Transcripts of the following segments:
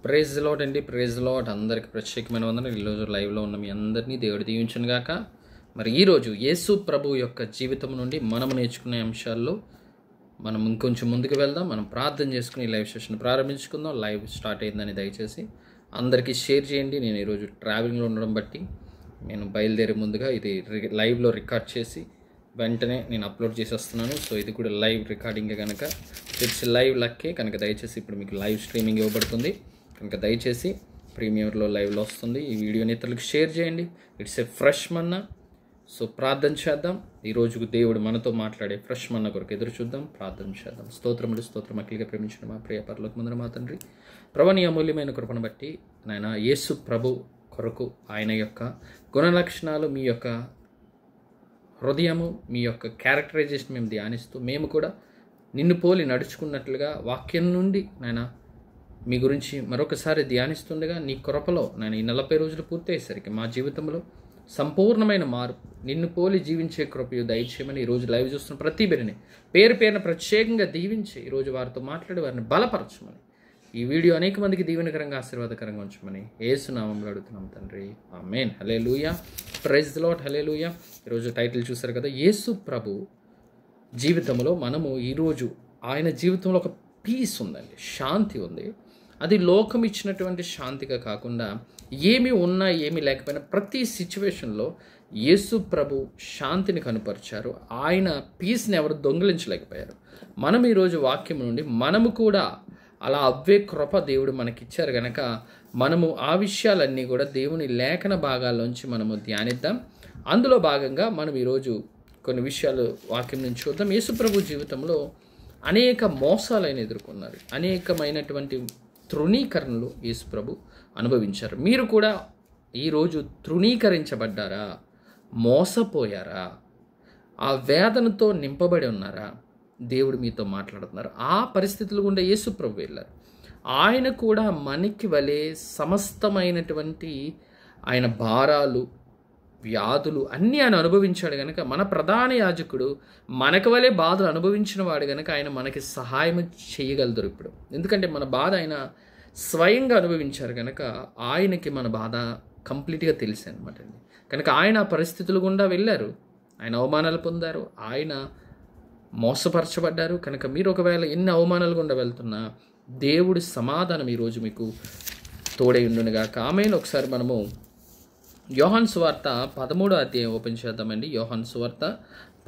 Praise lord అండి. Praise lord అందరికి ప్రత్యేకమైన వందనాలు. ఈరోజు లైవ్లో ఉన్న మీ అందరినీ దేవుడు దీవించును గాక. మరి ఈరోజు యేసు ప్రభు యొక్క జీవితం నుండి మనం నేర్చుకునే అంశాల్లో మనం ఇంకొంచెం ముందుకు వెళ్దాం. మనం ప్రార్థన చేసుకుని లైవ్ సెషన్ ప్రారంభించుకుందాం. లైవ్ స్టార్ట్ అయిందని దయచేసి అందరికీ షేర్ చేయండి. నేను ఈరోజు ట్రావెలింగ్లో ఉండడం బట్టి నేను బయలుదేరే ముందుగా ఇది లైవ్లో రికార్డ్ చేసి వెంటనే నేను అప్లోడ్ చేసేస్తున్నాను. సో ఇది కూడా లైవ్ రికార్డింగే కనుక ఇట్స్ లైవ్ లక్కే కనుక దయచేసి ఇప్పుడు మీకు లైవ్ స్ట్రీమింగ్ ఇవ్వబడుతుంది కనుక దయచేసి ప్రీమియర్లో లైవ్లో వస్తుంది. ఈ వీడియోని ఇతరులకు షేర్ చేయండి. It's a fresh Manna. So ప్రార్థన చేద్దాం. ఈరోజుకు దేవుడు మనతో మాట్లాడే ఫ్రెష్ మన్నా కొరకు ఎదురు చూద్దాం. ప్రార్థన చేద్దాం. స్తోత్రం అఖిలిగా ప్రేమించిన మా ప్రియ పరలోకమందున మా తండ్రి, ప్రభుని అమూల్యమైన కృపను బట్టి నాయన యేసు ప్రభు కొరకు ఆయన యొక్క గుణ లక్షణాలు, మీ యొక్క హృదయము, మీ యొక్క క్యారెక్టరైజేషన్ మేము ధ్యానిస్తూ మేము కూడా నిన్ను పోలి నడుచుకున్నట్లుగా వాక్యం నుండి నాయన మీ గురించి మరొకసారి ధ్యానిస్తుండగా నీ కృపలో నేను ఈ 40 రోజులు పూర్తయ్యేసరికి మా జీవితంలో సంపూర్ణమైన మార్పు, నిన్ను పోలి జీవించే కృపయు దయచేయమని ఈరోజు లైవ్ చూస్తున్న ప్రతి బిడ్డని పేరు పేరున ప్రత్యేకంగా దీవించి ఈరోజు వారితో మాట్లాడి వారిని బలపరచమని, ఈ వీడియో అనేక మందికి దీవెనకరంగా ఆశీర్వాదకరంగా ఉంచమని యేసు నామములో అడుగుతున్నాం తండ్రి, ఆమేన్. హల్లెలూయా. Praise the lord. హల్లెలూయా. ఈరోజు టైటిల్ చూశారు కదా, యేసు ప్రభు జీవితంలో మనము ఈరోజు ఆయన జీవితంలో ఒక పీస్ ఉందండి, శాంతి ఉంది. అది లోకం ఇచ్చినటువంటి శాంతిగా కాకుండా ఏమి ఉన్నా ఏమి లేకపోయినా ప్రతి సిచ్యువేషన్లో యేసు ప్రభు శాంతిని కనుపరిచారు. ఆయన పీస్ని ఎవరు దొంగిలించలేకపోయారు. మనం ఈరోజు వాక్యం నుండి మనము కూడా అలా అవ్వే కృప దేవుడు మనకిచ్చారు కనుక మనము ఆ విషయాలన్నీ కూడా దేవుని లేఖన భాగాల్లోంచి మనము ధ్యానిద్దాం. అందులో భాగంగా మనం ఈరోజు కొన్ని విషయాలు వాక్యం నుంచి చూద్దాం. యేసు ప్రభు జీవితంలో అనేక మోసాలు ఆయన ఎదుర్కొన్నారు. అనేకమైనటువంటి తృణీకరణలు యేసు ప్రభు అనుభవించారు. మీరు కూడా ఈరోజు తృణీకరించబడ్డారా? మోసపోయారా? ఆ వేదనతో నింపబడి ఉన్నారా? దేవుడు మీతో మాట్లాడుతున్నారు. ఆ పరిస్థితులు గుండా యేసు ప్రభు వెళ్ళారు. ఆయన కూడా మనకి వలె సమస్తమైనటువంటి ఆయన భారాలు, వ్యాధులు అన్నీ ఆయన అనుభవించాడు కనుక మన ప్రధాన యాజకుడు మనకు వలె బాధలు అనుభవించిన వాడు కనుక ఆయన మనకి సహాయం చేయగలరు ఇప్పుడు. ఎందుకంటే మన బాధ ఆయన స్వయంగా అనుభవించారు కనుక ఆయనకి మన బాధ కంప్లీట్గా తెలిసి అనమాట అండి. కనుక ఆయన ఆ పరిస్థితులు గుండా వెళ్ళారు. ఆయన అవమానాలు పొందారు. ఆయన మోసపరచబడ్డారు. కనుక మీరు ఒకవేళ ఎన్ని అవమానాలు గుండా వెళ్తున్నా దేవుడి సమాధానం ఈరోజు మీకు తోడై ఉండునుగాక. ఆమేన్. ఒకసారి మనము యోహాను సువార్త 13వ అధ్యాయం ఓపెన్ చేద్దామండి. యోహాను సువార్త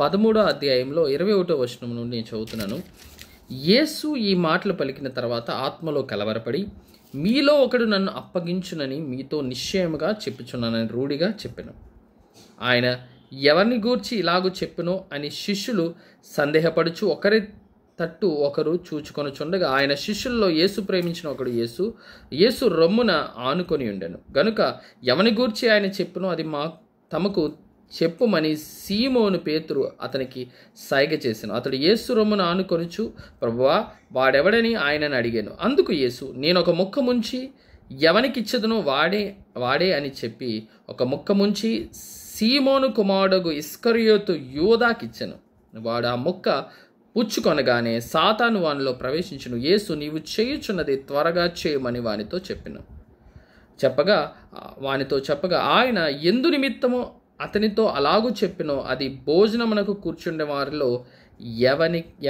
13వ అధ్యాయంలో 21వ వచనం నుండి నేను చదువుతున్నాను. యేసు ఈ మాటలు పలికిన తర్వాత ఆత్మలో కలవరపడి, మీలో ఒకడు నన్ను అప్పగించునని మీతో నిశ్చయముగా చెప్పుచున్నానని రూఢిగా చెప్పెను. ఆయన ఎవరిని గూర్చి ఇలాగూ చెప్పునో అని శిష్యులు సందేహపడుచు ఒకరి తట్టు ఒకరు చూచుకొనుచుండగా ఆయన శిష్యుల్లో యేసు ప్రేమించిన ఒకడు యేసు రొమ్మున ఆనుకొని ఉండెను గనుక ఎవని గూర్చి ఆయన చెప్పునో అది తమకు చెప్పుమని సీమోను పేతురు అతనికి సైగ చేసెను. అతడు యేసు రొమ్మున ఆనుకొనుచు, ప్రభువా వాడెవడని ఆయనను అడిగాను. అందుకు యేసు, నేను ఒక ముక్క ముంచి ఎవనికిచ్చదునో వాడే అని చెప్పి ఒక ముక్క ముంచి సీమోను కుమారుడు ఇస్కరియోతు యూదాకిచ్చెను. వాడు ఆ ముక్క పుచ్చుకొనగానే సాతాను వానిలో ప్రవేశించును. యేసు, నీవు చేయుచున్నది త్వరగా చేయమని వానితో చెప్పగా ఆయన ఎందు నిమిత్తమో అతనితో అలాగూ చెప్పినో అది భోజనమునకు కూర్చుండే వారిలో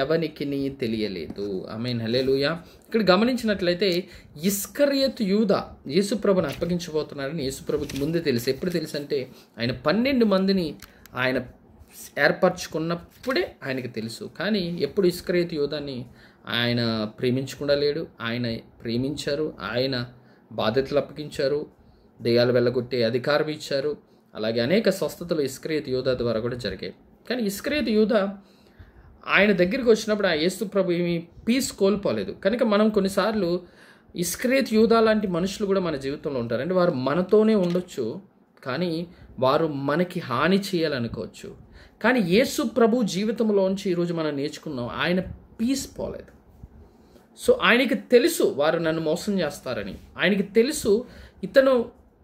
ఎవనికి తెలియలేదు. ఆమేన్. హల్లెలూయా. ఇక్కడ గమనించినట్లయితే ఇస్కరియోతు యూదా యేసుప్రభుని అప్పగించబోతున్నారని యేసుప్రభుకి ముందే తెలుసు. ఎప్పుడు తెలుసు అంటే ఆయన 12 మందిని ఆయన ఏర్పరచుకున్నప్పుడే ఆయనకి తెలుసు. కానీ ఎప్పుడు ఇస్కరియోతు యూదాని ఆయన ప్రేమించకుండా లేడు. ఆయన ప్రేమించారు. ఆయన బాధ్యతలు అప్పగించారు. దెయ్యాలు వెళ్ళగొట్టే అధికారం ఇచ్చారు. అలాగే అనేక స్వస్థతలు ఇస్కరియోతు యూదా ద్వారా కూడా జరిగాయి. కానీ ఇస్కరియోతు యూదా ఆయన దగ్గరికి వచ్చినప్పుడు ఆ యేసు ప్రభు ఏమి పీస్ కోల్పోలేదు. కనుక మనం కొన్నిసార్లు ఇస్కరియోతు యూదా లాంటి మనుషులు కూడా మన జీవితంలో ఉంటారు. అంటే వారు మనతోనే ఉండొచ్చు, కానీ వారు మనకి హాని చేయాలనుకోవచ్చు. కానీ యేసు ప్రభు జీవితంలోంచి ఈరోజు మనం నేర్చుకున్నాం, ఆయన పీస్ పోలేదు. సో ఆయనకి తెలుసు వారు నన్ను మోసం చేస్తారని. ఆయనకి తెలుసు ఇతను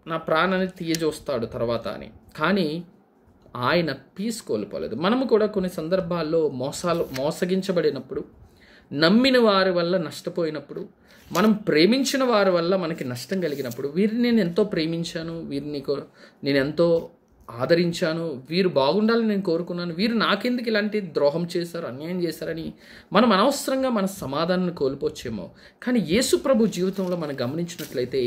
నా ప్రాణాన్ని తీయజోస్తాడు తర్వాత అని. కానీ ఆయన పీస్ కోల్పోలేదు. మనము కూడా కొన్ని సందర్భాల్లో మోసగించబడినప్పుడు నమ్మిన వారి వల్ల నష్టపోయినప్పుడు, మనం ప్రేమించిన వారి వల్ల మనకి నష్టం కలిగినప్పుడు, వీరిని నేను ఎంతో ప్రేమించాను, వీరిని నేను ఎంతో ఆదరించాను, వీరు బాగుండాలని నేను కోరుకున్నాను, వీరు నాకెందుకు ఇలాంటి ద్రోహం చేశారు, అన్యాయం చేశారని మనం అనవసరంగా మన సమాధానాన్ని కోల్పోవచ్చేమో. కానీ యేసు ప్రభు జీవితంలో మనం గమనించినట్లయితే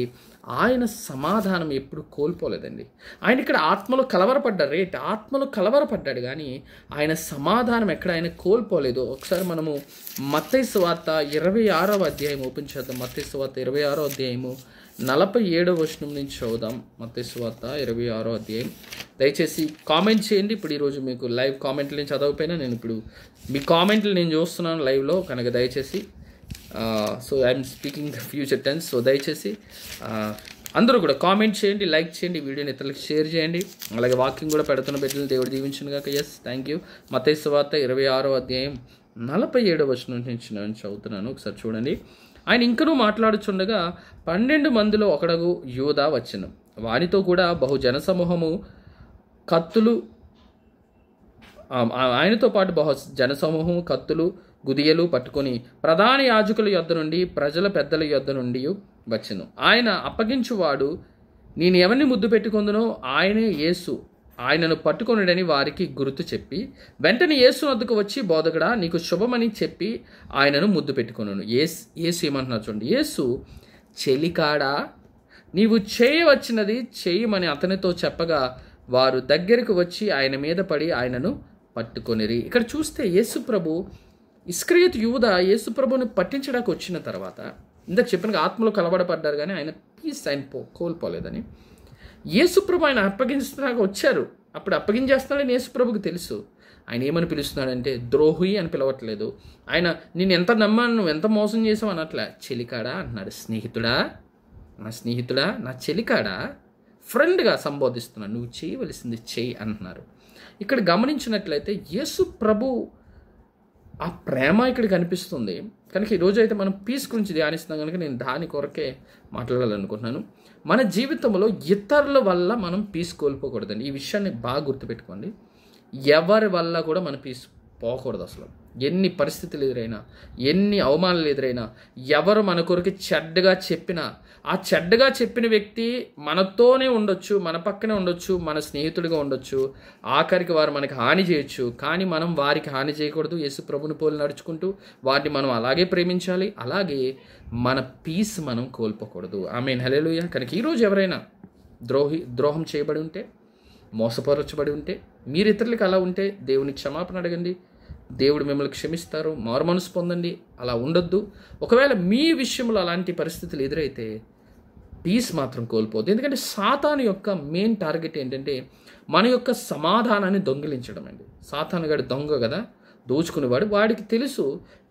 ఆయన సమాధానం ఎప్పుడు కోల్పోలేదండి. ఆయన ఇక్కడ ఆత్మలో కలవరపడ్డారు, ఆత్మలో కలవరపడ్డాడు, కానీ ఆయన సమాధానం ఎక్కడ ఆయన కోల్పోలేదు. ఒకసారి మనము మత్తయి సువార్త 26వ అధ్యాయం ఓపెన్ చేద్దాం. మత్తయి సువార్త 26వ అధ్యాయము 47వ వచనం నుంచి చదువుదాం. మత్తయి సువార్త 26వ అధ్యాయం. దయచేసి కామెంట్ చేయండి. ఇప్పుడు ఈరోజు మీకు లైవ్ కామెంట్లు నేను చదవకపోయినా నేను ఇప్పుడు మీ కామెంట్లు నేను చూస్తున్నాను లైవ్లో కనుక దయచేసి so I'm speaking the future tense. So దయచేసి అందరూ కూడా కామెంట్ చేయండి, లైక్ చేయండి, వీడియోని ఇతరులకు షేర్ చేయండి. అలాగే వాకింగ్ కూడా పెడుతున్న బిడ్డలు దేవుడు దీవించును గాక. Yes, thank you. మత్తయి సువార్త 26వ అధ్యాయం 47వ వచనం నుంచి నేను చదువుతున్నాను. ఒకసారి చూడండి. ఆయన ఇంకనూ మాట్లాడుచుండగా 12 మందిలో ఒకడగు యూదా వచ్చెను. వానితో కూడా బహు జనసమూహము కత్తులు, ఆయనతో పాటు బహు జనసమూహము కత్తులు గుదియలు పట్టుకొని ప్రధాన యాజకుల యొద్ద నుండి ప్రజల పెద్దల యొద్ద నుండి వచ్చెను. ఆయన అప్పగించువాడు నేను ఎవరిని ముద్దు పెట్టుకొందునో ఆయనే యేసు, ఆయనను పట్టుకొనుడని వారికి గుర్తు చెప్పి వెంటనే యేసు వద్దకు వచ్చి, బోధకుడా నీకు శుభమని చెప్పి ఆయనను ముద్దు పెట్టుకొనును. యేసు ఏమంటున్నారు చూడండి. యేసు, చెలికాడా నీవు చేయవచ్చినది చేయమని అతనితో చెప్పగా వారు దగ్గరకు వచ్చి ఆయన మీద పడి ఆయనను పట్టుకొనిరి. ఇక్కడ చూస్తే యేసు ప్రభు ఇస్కరియోతు యూదా యేసు ప్రభుని పట్టించడానికి వచ్చిన తర్వాత ఇందాక చెప్పిన ఆత్మలో కలవడపడ్డారు, కానీ ఆయన పీస్ ఆయన కోల్పోలేదని. యేసుప్రభు ఆయన అప్పగించడానికి వచ్చారు. అప్పుడు అప్పగించేస్తున్నాడని యేసుప్రభుకి తెలుసు. ఆయన ఏమని పిలుస్తున్నాడంటే ద్రోహి అని పిలవట్లేదు. ఆయన నేను ఎంత నమ్మాను, నువ్వు ఎంత మోసం చేసావు అనట్లే. చెలికాడా అంటున్నాడు. స్నేహితుడా, నా స్నేహితుడా, నా చెలికాడా, ఫ్రెండ్గా సంబోధిస్తున్నాడు. నువ్వు చేయవలసింది చెయ్యి అంటున్నారు. ఇక్కడ గమనించినట్లయితే యేసు ప్రభు ఆ ప్రేమ ఇక్కడ కనిపిస్తుంది. కనుక ఈరోజు అయితే మనం పీస్ గురించి ధ్యానిస్తున్నాం కనుక నేను దాని కొరకే మాట్లాడాలనుకుంటున్నాను. మన జీవితంలో ఇతరుల వల్ల మనం పీస్ కోల్పోకూడదండి. ఈ విషయాన్ని బాగా గుర్తుపెట్టుకోండి. ఎవరి వల్ల కూడా మన పీస్ పోకూడదు. అసలు ఎన్ని పరిస్థితులు ఎదురైనా, ఎన్ని అవమానాలు ఎదురైనా, ఎవరు మన కొరకు చెడ్డగా చెప్పినా, ఆ చెడ్డగా చెప్పిన వ్యక్తి మనతోనే ఉండొచ్చు, మన పక్కనే ఉండొచ్చు, మన స్నేహితుడిగా ఉండొచ్చు, ఆఖరికి వారు మనకి హాని చేయొచ్చు. కానీ మనం వారికి హాని చేయకూడదు. యేసు ప్రభుని పోలి నడుచుకుంటూ వారిని మనం అలాగే ప్రేమించాలి. అలాగే మన పీస్ మనం కోల్పోకూడదు. ఆమేన్, హల్లెలూయా. కనుక ఈరోజు ఎవరైనా ద్రోహం చేయబడి ఉంటే, మోసపరచబడి ఉంటే, మీరు ఇతరులకు అలా ఉంటే దేవుని క్షమాపణ అడగండి. దేవుడు మిమ్మల్ని క్షమిస్తారు. మారు మనసు పొందండి. అలా ఉండొద్దు. ఒకవేళ మీ విషయంలో అలాంటి పరిస్థితులు ఎదురైతే పీస్ మాత్రం కోల్పోద్దు. ఎందుకంటే సాతాను యొక్క మెయిన్ టార్గెట్ ఏంటంటే మన యొక్క సమాధానాన్ని దొంగిలించడం అండి. సాతాను గాడు దొంగ కదా, దోచుకునేవాడు. వాడికి తెలుసు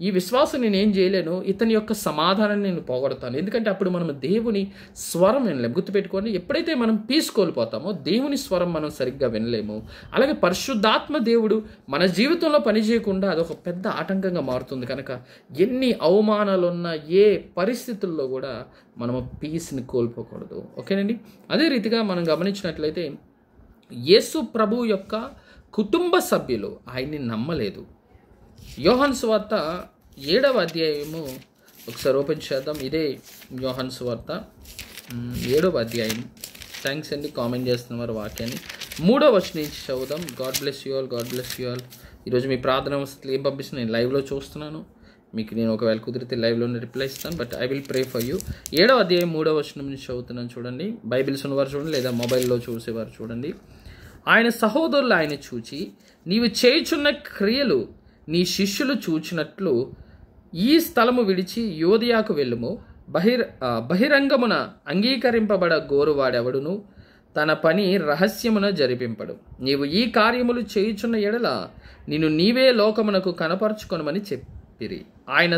ఈ విశ్వాసం నేనేం చేయలేను, ఇతని యొక్క సమాధానాన్ని నేను పోగొడతాను. ఎందుకంటే అప్పుడు మనం దేవుని స్వరం వినలేము. గుర్తుపెట్టుకోండి, ఎప్పుడైతే మనం పీస్ కోల్పోతామో దేవుని స్వరం మనం సరిగ్గా వినలేము. అలాగే పరిశుద్ధాత్మ దేవుడు మన జీవితంలో పనిచేయకుండా అదొక పెద్ద ఆటంకంగా మారుతుంది. కనుక ఎన్ని అవమానాలున్నా, ఏ పరిస్థితుల్లో కూడా మనము పీస్ని కోల్పోకూడదు. ఓకేనండి. అదే రీతిగా మనం గమనించినట్లయితే యేసు ప్రభు యొక్క కుటుంబ సభ్యులు ఆయన్ని నమ్మలేదు. యోహాను సువార్త 7వ అధ్యాయము ఒకసారి ఓపెన్ చేద్దాం. ఇదే యోహాను సువార్త 7వ అధ్యాయం. థ్యాంక్స్ అండి కామెంట్ చేస్తున్నవారు వాక్యాన్ని. 3వ వచనం నుంచి చదువుదాం. God bless you all, God bless you all. ఈరోజు మీ ప్రార్థన వస్తువులు ఏం పంపిస్తున్నా నేను లైవ్లో చూస్తున్నాను. మీకు నేను ఒకవేళ కుదిరితే లైవ్లోనే రిప్లై ఇస్తాను, but I will pray for you. 7వ అధ్యాయం 3వ వచనం నుంచి చదువుతున్నాను. చూడండి, బైబిల్స్ ఉన్నవారు చూడండి, లేదా మొబైల్లో చూసేవారు చూడండి. ఆయన సహోదరులు ఆయన చూచి, నీవు చేయుచున్న క్రియలు నీ శిష్యులు చూచినట్లు ఈ స్థలము విడిచి యోదియాకు వెళ్ళుము. బహిరంగమున అంగీకరింపబడ గోరువాడెవడును తన పని రహస్యమున జరిపింపడు. నీవు ఈ కార్యములు చేయుచున్న ఎడల నిన్ను నీవే లోకమునకు కనపరుచుకొనమని చెప్పిరి. ఆయన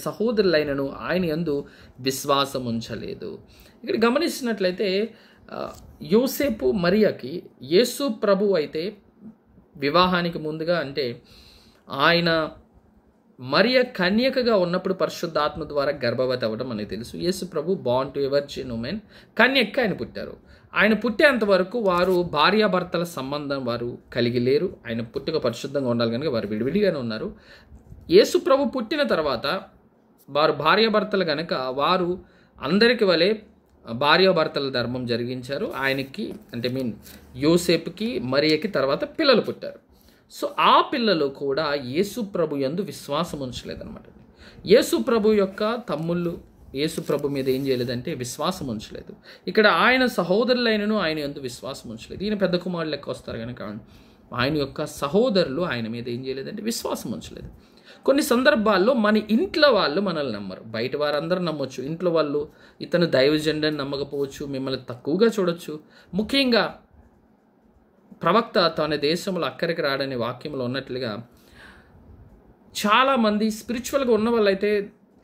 సహోదరులైనను ఆయన యందు విశ్వాసం ఉంచలేదు. ఇక్కడ గమనించినట్లయితే యోసేపు మరియకి యేసు ప్రభు అయితే వివాహానికి ముందుగా, అంటే ఆయన మరియ కన్యకగా ఉన్నప్పుడు పరిశుద్ధాత్మ ద్వారా గర్భవతి అవ్వడం మనకు తెలుసు. యేసు ప్రభు born to a virgin woman, కన్యక ఆయన పుట్టారు. ఆయన పుట్టేంత వరకు వారు భార్యాభర్తల సంబంధం వారు కలిగి లేరు. ఆయన పుట్టుక పరిశుద్ధంగా ఉండాలి కనుక వారు విడివిడిగానే ఉన్నారు. యేసు ప్రభు పుట్టిన తర్వాత వారు భార్యాభర్తలు గనక వారు అందరికి వలె భార్యాభర్తల ధర్మం జరిగించారు. ఆయనకి అంటే యోసేపుకి మరియకి తర్వాత పిల్లలు పుట్టారు. సో ఆ పిల్లలు కూడా యేసు ప్రభు యందు విశ్వాసం ఉంచలేదన్నమాట. యేసు ప్రభు యొక్క తమ్ముళ్ళు యేసు ప్రభు మీద ఏం చేయలేదంటే విశ్వాసం ఉంచలేదు. ఇక్కడ ఆయన సహోదరులైనను ఆయన యందు విశ్వాసం ఉంచలేదు. ఈయన పెద్ద కుమారుడు లెక్క వస్తారు కనుక ఆయన యొక్క సహోదరులు ఆయన మీద ఏం చేయలేదంటే విశ్వాసం ఉంచలేదు. కొన్ని సందర్భాల్లో మన ఇంట్లో వాళ్ళు మనల్ని నమ్మరు. బయట వారందరూ నమ్మొచ్చు, ఇంట్లో వాళ్ళు ఇతను దైవజనుడని నమ్మకపోవచ్చు, మిమ్మల్ని తక్కువగా చూడొచ్చు. ముఖ్యంగా ప్రవక్త తన దేశంలో అక్కడికి రాడనే వాక్యంలో ఉన్నట్లుగా చాలామంది స్పిరిచువల్గా ఉన్న వాళ్ళైతే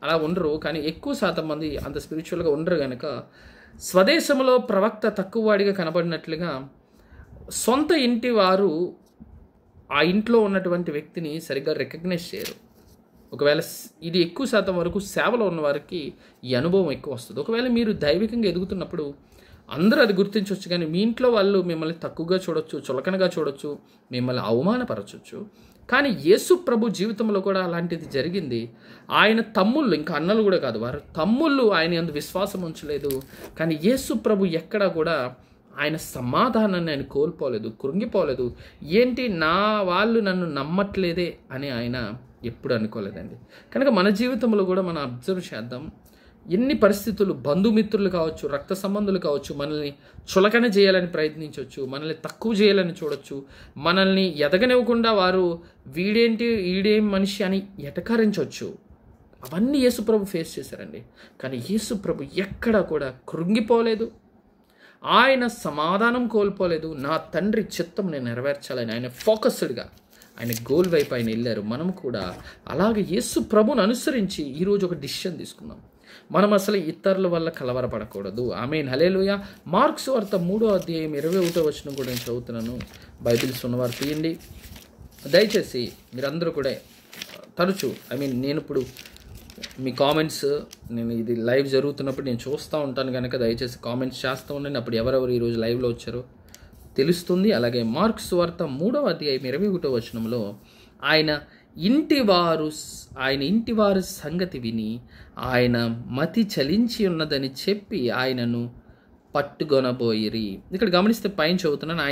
అలా ఉండరు, కానీ ఎక్కువ శాతం మంది అంత స్పిరిచువల్గా ఉండరు కనుక స్వదేశంలో ప్రవక్త తక్కువ వాడిగా కనబడినట్లుగా సొంత ఇంటి వారు ఆ ఇంట్లో ఉన్నటువంటి వ్యక్తిని సరిగ్గా రికగ్నైజ్ చేయరు. ఒకవేళ ఇది ఎక్కువ శాతం వరకు సేవలో ఉన్న వారికి ఈ అనుభవం ఎక్కువ వస్తుంది. ఒకవేళ మీరు దైవికంగా ఎదుగుతున్నప్పుడు అందరూ అది గుర్తించవచ్చు, కానీ మీ ఇంట్లో వాళ్ళు మిమ్మల్ని తక్కువగా చూడొచ్చు, చులకనగా చూడొచ్చు, మిమ్మల్ని అవమానపరచవచ్చు. కానీ యేసు ప్రభు జీవితంలో కూడా అలాంటిది జరిగింది. ఆయన తమ్ముళ్ళు, ఇంకా అన్నలు కూడా కాదు, వారు తమ్ముళ్ళు ఆయన యందు విశ్వాసం ఉంచలేదు. కానీ యేసు ప్రభు ఎక్కడా కూడా ఆయన సమాధానాన్ని ఆయన కోల్పోలేదు, కృంగిపోలేదు. ఏంటి నా వాళ్ళు నన్ను నమ్మట్లేదే అని ఆయన ఎప్పుడు అనుకోలేదండి. కనుక మన జీవితంలో కూడా మనం అబ్జర్వ్ చేద్దాం. ఎన్ని పరిస్థితులు, బంధుమిత్రులు కావచ్చు, రక్త సంబంధులు కావచ్చు, మనల్ని చులకన చేయాలని ప్రయత్నించవచ్చు, మనల్ని తక్కువ చేయాలని చూడొచ్చు, మనల్ని ఎదగనివ్వకుండా వారు ఈడేం మనిషి అని ఎటకారించవచ్చు. అవన్నీ యేసుప్రభు ఫేస్ చేశారండి. కానీ యేసుప్రభు ఎక్కడా కూడా కృంగిపోలేదు, ఆయన సమాధానం కోల్పోలేదు. నా తండ్రి చిత్తం నేను నెరవేర్చాలని ఆయన ఫోకస్డ్గా ఆయన గోల్ వైపు ఆయన వెళ్ళారు. మనం కూడా అలాగే యేసు ప్రభుని అనుసరించి ఈరోజు ఒక డిసిషన్ తీసుకుందాం. మనం అసలు ఇతరుల వల్ల కలవరపడకూడదు. ఆమేన్, హల్లెలూయా. మార్క్స్ వార్త 3వ అధ్యాయం 21వ వచనం కూడా నేను చదువుతున్నాను. బైబిల్స్ ఉన్నవారు తీయండి. దయచేసి మీరందరూ కూడా తరచూ నేను ఇప్పుడు మీ కామెంట్స్, నేను ఇది లైవ్ జరుగుతున్నప్పుడు నేను చూస్తూ ఉంటాను కనుక దయచేసి కామెంట్స్ చేస్తూ ఉండండి. అప్పుడు ఎవరెవరు ఈరోజు లైవ్లో వచ్చారో తెలుస్తుంది. అలాగే మార్క్స్ వార్త 3వ అధ్యాయం 21వ వచనంలో ఆయన ఇంటివారు సంగతి విని ఆయన మతి చలించి ఉన్నదని చెప్పి ఆయనను పట్టుకొనబోయిరి. ఇక్కడ గమనిస్తే పైన చదువుతున్నాను.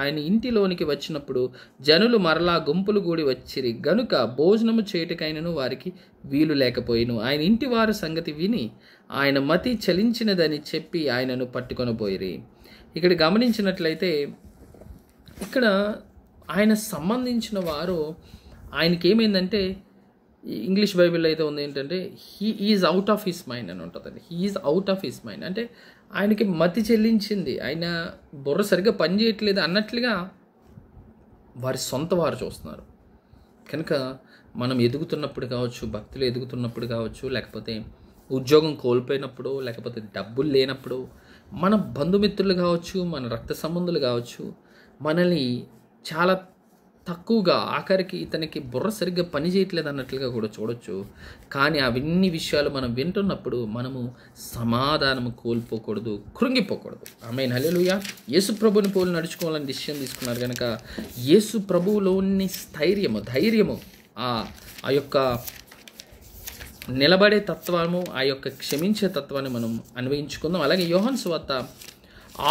ఆయన ఇంటిలోనికి వచ్చినప్పుడు జనులు మరలా గుంపులు కూడి వచ్చిరి గనుక భోజనము చేయుటకైనను వారికి వీలు లేకపోయిను. ఆయన ఇంటివారు సంగతి విని ఆయన మతి చలించినదని చెప్పి ఆయనను పట్టుకొనబోయిరి. ఇక్కడ గమనించినట్లయితే ఇక్కడ ఆయన సంబంధించిన వారు, ఆయనకి ఏమైందంటే ఇంగ్లీష్ బైబిల్లో అయితే ఉంది ఏంటంటే he is out of his mind అని ఉంటుందండి. He is out of his mind అంటే ఆయనకి మతి చెల్లించింది, ఆయన బుర్ర సరిగ్గా పనిచేయట్లేదు అన్నట్లుగా వారి సొంత వారు చూస్తున్నారు. కనుక మనం ఎదుగుతున్నప్పుడు కావచ్చు, భక్తులు ఎదుగుతున్నప్పుడు కావచ్చు, లేకపోతే ఉద్యోగం కోల్పోయినప్పుడు, లేకపోతే డబ్బులు లేనప్పుడు మన బంధుమిత్రులు కావచ్చు, మన రక్త సంబంధులు కావచ్చు, మనల్ని చాలా తక్కువగా, ఆఖరికి ఇతనికి బుర్ర సరిగ్గా పని చేయట్లేదు అన్నట్లుగా కూడా చూడొచ్చు. కానీ అవన్నీ విషయాలు మనం వింటున్నప్పుడు మనము సమాధానము కోల్పోకూడదు, కృంగిపోకూడదు. ఆమేన్, హల్లెలూయా. యేసు ప్రభుని పోలి నడుచుకోవాలని డిసిషన్ తీసుకున్నారు కనుక యేసు ప్రభువులోని ధైర్యము, ఆ యొక్క నిలబడే తత్వము, ఆ యొక్క క్షమించే తత్వాన్ని మనం అన్వయించుకుందాం. అలాగే యోహాను సువార్త